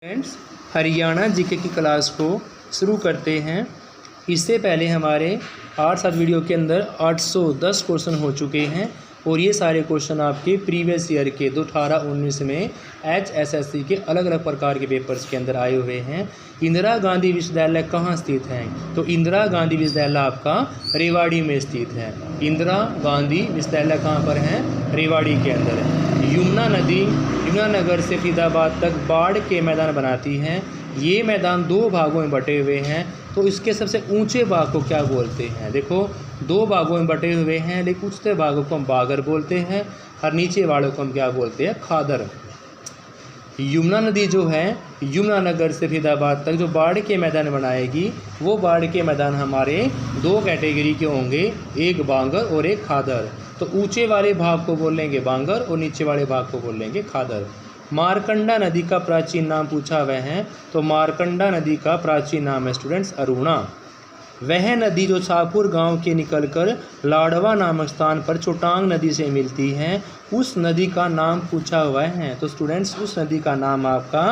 Friends, Haryana GK की class को शुरू करते हैं। इससे पहले हमारे 8-7 वीडियो के अंदर 810 क्वेश्चन हो चुके हैं और ये सारे क्वेश्चन आपके प्रीवियस ईयर के 2018-19 में HSSC के अलग अलग प्रकार के पेपर्स के अंदर आए हुए हैं। इंदिरा गांधी विश्वविद्यालय कहाँ स्थित है? तो इंदिरा गांधी विश्वविद्यालय आपका रेवाड़ी में स्थित है। इंदिरा गांधी विश्वविद्यालय कहाँ पर है? रेवाड़ी के अंदर है। यमुना नदी यमुनानगर से फरीदाबाद तक बाढ़ के मैदान बनाती हैं। ये मैदान दो भागों में बटे हुए हैं, तो इसके सबसे ऊंचे भाग को क्या बोलते हैं? देखो, दो भागों में बटे हुए हैं, लेकिन ऊंचे भागों को हम बागर बोलते हैं और नीचे वालों को हम क्या बोलते हैं? खादर। यमुना नदी जो है यमुनानगर से फरीदाबाद तक जो बाढ़ के मैदान बनाएगी, वो बाढ़ के मैदान हमारे दो कैटेगरी के होंगे, एक बांगर और एक खादर। तो ऊंचे वाले भाग को बोलेंगे बांगर और नीचे वाले भाग को बोलेंगे खादर। मारकंडा नदी का प्राचीन नाम पूछा हुआ है, तो मारकंडा नदी का प्राचीन नाम है स्टूडेंट्स अरुणा। वह नदी जो शाहपुर गांव के निकलकर लाडवा नामक स्थान पर चोटांग नदी से मिलती है, उस नदी का नाम पूछा हुआ है। तो स्टूडेंट्स, उस नदी का नाम आपका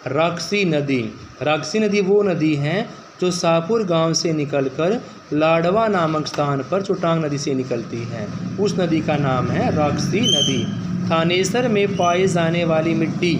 राक्षसी नदी। राक्षसी नदी वो नदी है जो शाहपुर गांव से निकलकर लाडवा नामक स्थान पर चोटांग नदी से निकलती है, उस नदी का नाम है राक्षसी नदी। थानेसर में पाए जाने वाली मिट्टी,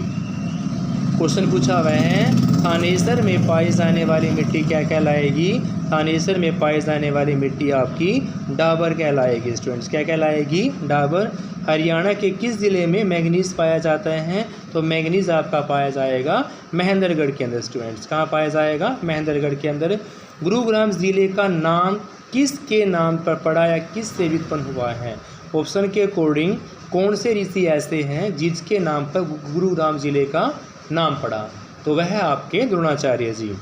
क्वेश्चन पूछा हुआ है, थानेसर में पाई जाने वाली मिट्टी क्या कहलाएगी? थानेसर में पाई जाने वाली मिट्टी आपकी डाबर कहलाएगी। स्टूडेंट्स, क्या कहलाएगी? डाबर। हरियाणा के किस ज़िले में मैंगनीज पाया जाता है? तो मैंगनीज आपका पाया जाएगा महेंद्रगढ़ के अंदर। स्टूडेंट्स, कहाँ पाया जाएगा? महेंद्रगढ़ के अंदर। गुरुग्राम ज़िले का नाम किसके नाम पर पड़ा या किस से व्युत्पन्न हुआ है? ऑप्शन के अकॉर्डिंग कौन से ऋषि ऐसे हैं जिसके नाम पर गुरुग्राम ज़िले का नाम पड़ा? तो वह आपके द्रोणाचार्य जी।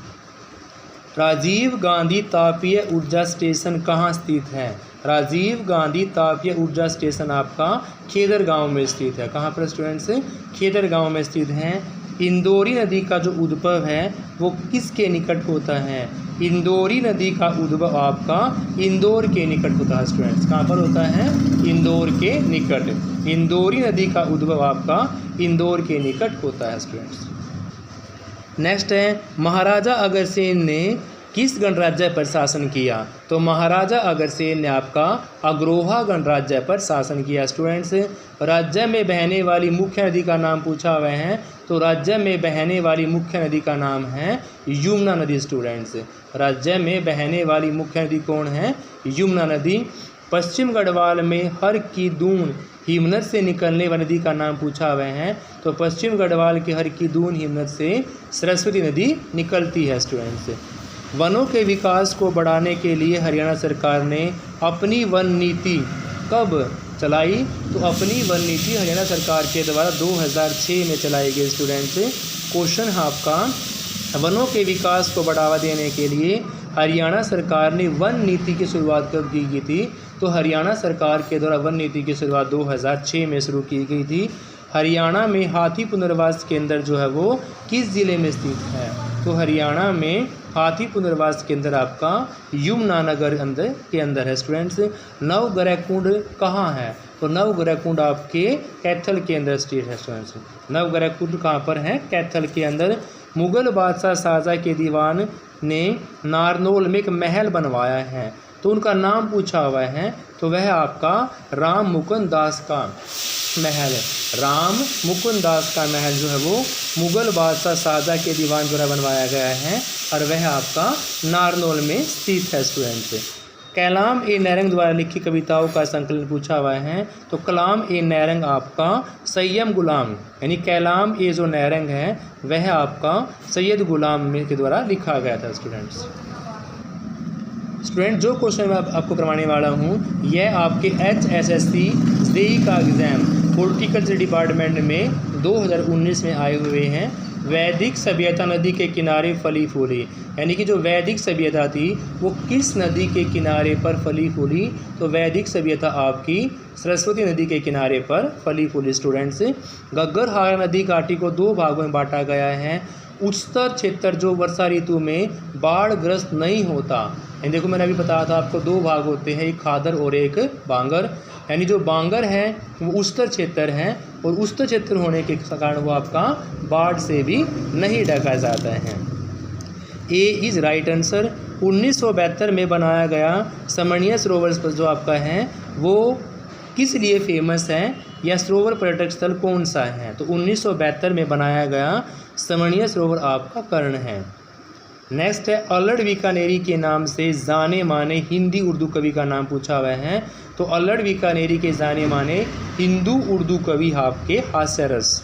राजीव गांधी तापीय ऊर्जा स्टेशन कहाँ स्थित है? राजीव गांधी तापीय ऊर्जा स्टेशन आपका खेदर गांव में स्थित है। कहाँ पर स्टूडेंट्स? खेदर गांव में स्थित है। इंदौरी नदी का जो उद्भव है वो किसके निकट होता है? इंदौरी नदी का उद्भव आपका इंदौर के निकट होता है। स्टूडेंट्स, कहाँ पर होता है? इंदौर के निकट। इंदौरी नदी का उद्भव आपका इंदौर के निकट होता है। स्टूडेंट्स, नेक्स्ट है, महाराजा अग्रसेन ने किस गणराज्य पर शासन किया? तो महाराजा अग्रसेन ने आपका अग्रोहा गणराज्य पर शासन किया। स्टूडेंट्स, राज्य में बहने वाली मुख्य नदी का नाम पूछा हुआ है, तो राज्य में बहने वाली मुख्य नदी का नाम है यमुना नदी। स्टूडेंट्स, राज्य में बहने वाली मुख्य नदी कौन है? यमुना नदी। पश्चिम गढ़वाल में हर की दून हिमनद से निकलने वाली नदी का नाम पूछा हुआ है, तो पश्चिम गढ़वाल के हर की दून हिमनद से सरस्वती नदी निकलती है। स्टूडेंट्स, वनों के विकास को बढ़ाने के लिए हरियाणा सरकार ने अपनी वन नीति कब चलाई? तो अपनी वन नीति हरियाणा सरकार के द्वारा 2006 में चलाई गई। स्टूडेंट्स, क्वेश्चन है आपका, वनों के विकास को बढ़ावा देने के लिए हरियाणा सरकार ने वन नीति की शुरुआत कब की गई थी? तो हरियाणा सरकार के द्वारा वन नीति की शुरुआत 2006 में शुरू की गई थी। हरियाणा में हाथी पुनर्वास केंद्र जो है वो किस ज़िले में स्थित है? तो हरियाणा में हाथी पुनर्वास केंद्र आपका यमुनानगर के अंदर है। स्टूडेंट्स, नवग्रह कुंड कहाँ है? तो नवग्रह कुंड आपके कैथल के अंदर स्थित है। स्टूडेंट्स, नवग्रह कुंड कहाँ पर है? कैथल के अंदर। मुगल बादशाह शाहजहाँ के दीवान ने नारनौल में एक महल बनवाया है, तो उनका नाम पूछा हुआ है, तो वह आपका राम मुकुंद दास का महल है। राम मुकुंद दास का महल जो है वो मुगल बादशाह शाहजहाँ के दीवान द्वारा बनवाया गया है और वह आपका नारनौल में स्थित है। स्टूडेंट्स, कलाम ए नैरंग द्वारा लिखी कविताओं का संकलन पूछा हुआ है, तो कलाम ए नैरंग आपका सैयद गुलाम, यानी कलाम ए जो नैरंग है वह आपका सैयद गुलाम के द्वारा लिखा गया था। स्टूडेंट, जो क्वेश्चन मैं आपको करवाने वाला हूँ यह आपके HSSC जेईई का एग्ज़ाम हॉर्टिकल्चर डिपार्टमेंट में 2019 में आए हुए हैं। वैदिक सभ्यता नदी के किनारे फली फूली, यानी कि जो वैदिक सभ्यता थी वो किस नदी के किनारे पर फली फूली? तो वैदिक सभ्यता आपकी सरस्वती नदी के किनारे पर फली फूली स्टूडेंट्स। घग्गर हारा नदी घाटी को 2 भागों में बांटा गया है। उच्चतर क्षेत्र जो वर्षा ऋतु में बाढ़ग्रस्त नहीं होता, यानी देखो मैंने अभी बताया था आपको 2 भाग होते हैं, एक खादर और एक बांगर। यानी जो बांगर है वो उच्चतर क्षेत्र है और उच्चतर क्षेत्र होने के कारण वो आपका बाढ़ से भी नहीं ढका जाता है। A is right answer. 1972 में बनाया गया समरणीय सरोवर जो आपका है वो किस लिए फेमस है या सरोवर पर्यटक स्थल कौन सा है? तो 1972 में बनाया गया समरणीय सरोवर आपका कर्ण है। नेक्स्ट है अल्लड़ बीकानेरी के नाम से जाने माने हिंदी उर्दू कवि का नाम पूछा हुआ है। तो अल्लड़ बीकानेरी के जाने माने हिंदू उर्दू कवि आपके हास्यरस।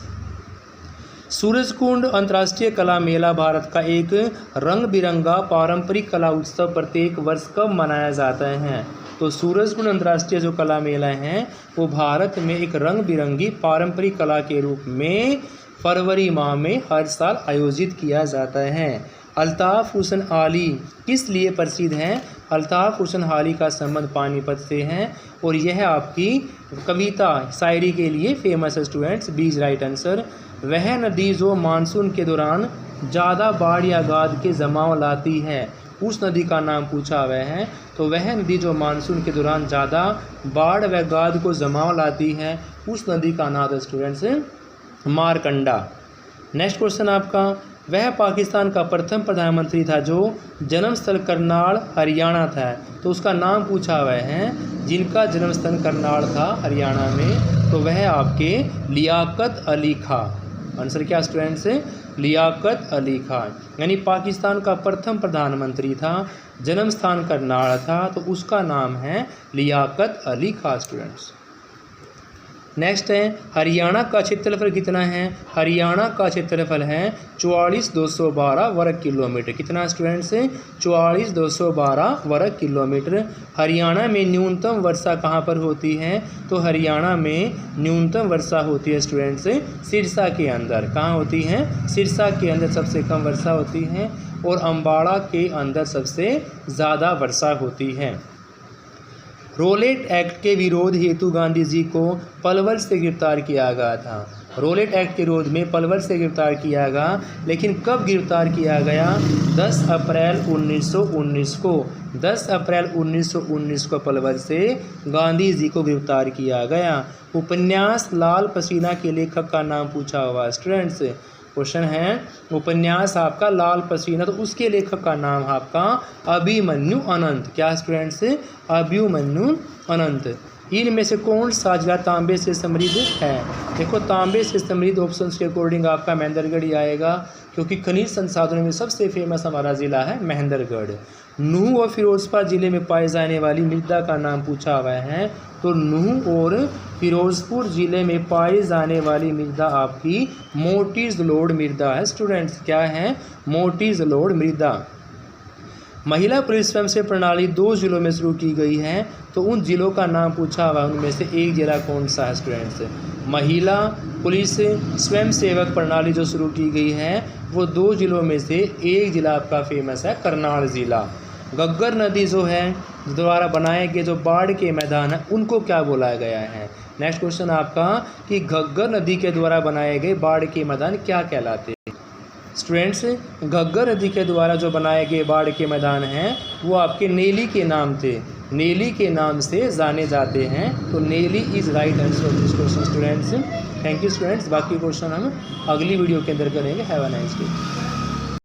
सूरजकुंड अंतर्राष्ट्रीय कला मेला भारत का एक रंग बिरंगा पारंपरिक कला उत्सव प्रत्येक वर्ष कब मनाया जाता है? तो सूरजकुंड अंतर्राष्ट्रीय जो कला मेला है वो भारत में एक रंग बिरंगी पारंपरिक कला के रूप में फरवरी माह में हर साल आयोजित किया जाता है। अल्ताफ़ हुसैन आली किस लिए प्रसिद्ध हैं? अल्ताफ़ हुसैन आली का संबंध पानीपत से है और यह आपकी कविता शायरी के लिए फेमस है students. B is right answer. वह नदी जो मानसून के दौरान ज़्यादा बाढ़ या गाद के जमाव लाती है, उस नदी का नाम पूछा हुआ है। तो वह नदी जो मानसून के दौरान ज़्यादा बाढ़ व गाद को जमाव लाती है, उस नदी का नाम है स्टूडेंट्स मारकंडा। नेक्स्ट क्वेश्चन आपका, वह पाकिस्तान का प्रथम प्रधानमंत्री था जो जन्मस्थल करनाल हरियाणा था, तो उसका नाम पूछा हुआ है। जिनका जन्मस्थल करनाल था हरियाणा में, तो वह आपके लियाकत अली खां। आंसर क्या स्टूडेंट्स? लियाकत अली खां, यानी पाकिस्तान का प्रथम प्रधानमंत्री था, जन्म स्थान करनाल था, तो उसका नाम है लियाकत अली खां स्टूडेंट्स। नेक्स्ट है हरियाणा का क्षेत्रफल कितना है? हरियाणा का क्षेत्रफल है 44,212 वर्ग किलोमीटर। कितना स्टूडेंट्स? 44,212 वर्ग किलोमीटर। हरियाणा में न्यूनतम वर्षा कहाँ पर होती है? तो हरियाणा में न्यूनतम वर्षा होती है स्टूडेंट्स सिरसा के अंदर। कहाँ होती है? सिरसा के अंदर सबसे कम वर्षा होती है और अम्बाड़ा के अंदर सबसे ज़्यादा वर्षा होती है। रोलेट एक्ट के विरोध हेतु गांधी जी को पलवल से गिरफ्तार किया गया था। रोलेट एक्ट के विरोध में पलवल से गिरफ्तार किया गया, लेकिन कब गिरफ्तार किया गया? 10 अप्रैल 1919 को। 10 अप्रैल 1919 को पलवल से गांधी जी को गिरफ्तार किया गया। उपन्यास लाल पसीना के लेखक का नाम पूछा हुआ स्टूडेंट्स। क्वेश्चन है उपन्यास आपका लाल पसीना, तो उसके लेखक का नाम आपका अभिमन्यु अनंत। क्या स्टूडेंट्स? अभिमन्यु अनंत। इनमें से कौन सा जिला तांबे से समृद्ध है? देखो तांबे से समृद्ध ऑप्शंस के अकॉर्डिंग आपका महेंद्रगढ़ ही आएगा, क्योंकि खनिज संसाधनों में सबसे फेमस हमारा ज़िला है महेंद्रगढ़। नूह और फिरोजपुर जिले में पाई जाने वाली मृदा का नाम पूछा हुआ है। तो नूह और फिरोजपुर जिले में पाई जाने वाली मृदा आपकी मोटी जलोढ़ मृदा है स्टूडेंट्स। क्या है? मोटी जलोढ़ मृदा। महिला पुलिस स्वयंसेवक प्रणाली 2 जिलों में शुरू की गई है, तो उन जिलों का नाम पूछा हुआ है, उनमें से एक जिला कौन सा है स्टूडेंट्स? महिला पुलिस स्वयंसेवक प्रणाली जो शुरू की गई है वो 2 जिलों में से एक जिला आपका फेमस है करनाल जिला। घग्गर नदी जो है द्वारा बनाए गए जो बाढ़ के मैदान हैं उनको क्या बोला गया है? नेक्स्ट क्वेश्चन आपका कि घग्गर नदी के द्वारा बनाए गए बाढ़ के मैदान क्या कहलाते हैं? स्टूडेंट्स घग्गर नदी के द्वारा जो बनाए गए बाढ़ के मैदान हैं वो आपके नेली के नाम थे, नेली के नाम से जाने जाते हैं। तो नेली is right answer of this question students. Thank you students. बाकी क्वेश्चन हम अगली वीडियो के अंदर करेंगे। Have a nice day.